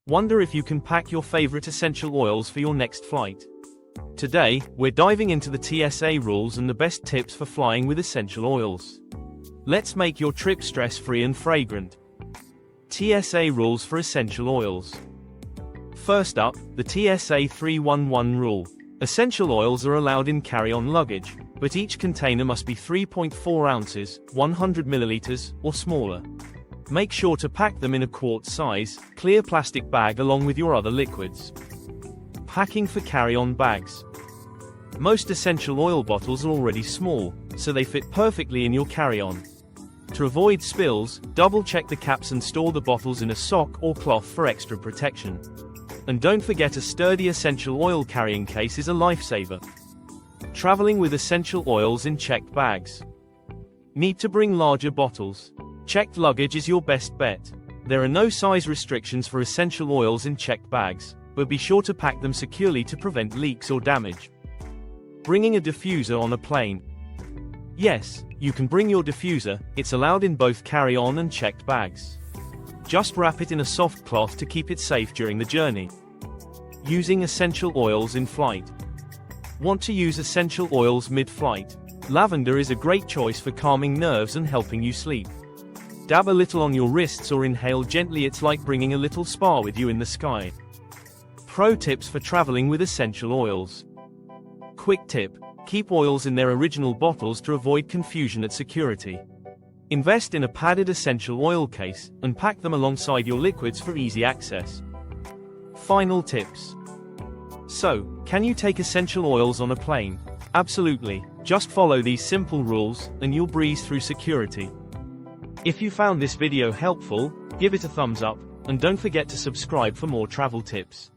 Wonder if you can pack your favorite essential oils for your next flight? Today, we're diving into the TSA rules and the best tips for flying with essential oils. Let's make your trip stress-free and fragrant. TSA rules for essential oils. First up, the TSA 311 rule. Essential oils are allowed in carry-on luggage, but each container must be 3.4 ounces, 100 milliliters, or smaller. Make sure to pack them in a quart-size, clear plastic bag along with your other liquids. Packing for carry-on bags. Most essential oil bottles are already small, so they fit perfectly in your carry-on. To avoid spills, double-check the caps and store the bottles in a sock or cloth for extra protection. And don't forget, a sturdy essential oil carrying case is a lifesaver. Traveling with essential oils in checked bags. Need to bring larger bottles? Checked luggage is your best bet. There are no size restrictions for essential oils in checked bags, but be sure to pack them securely to prevent leaks or damage. Bringing a diffuser on a plane. Yes, you can bring your diffuser, it's allowed in both carry-on and checked bags. Just wrap it in a soft cloth to keep it safe during the journey. Using essential oils in flight. Want to use essential oils mid-flight? Lavender is a great choice for calming nerves and helping you sleep. Dab a little on your wrists or inhale gently, it's like bringing a little spa with you in the sky. Pro tips for traveling with essential oils. Quick tip: keep oils in their original bottles to avoid confusion at security. Invest in a padded essential oil case, and pack them alongside your liquids for easy access. Final tips. So, can you take essential oils on a plane? Absolutely. Just follow these simple rules, and you'll breeze through security. If you found this video helpful, give it a thumbs up, and don't forget to subscribe for more travel tips.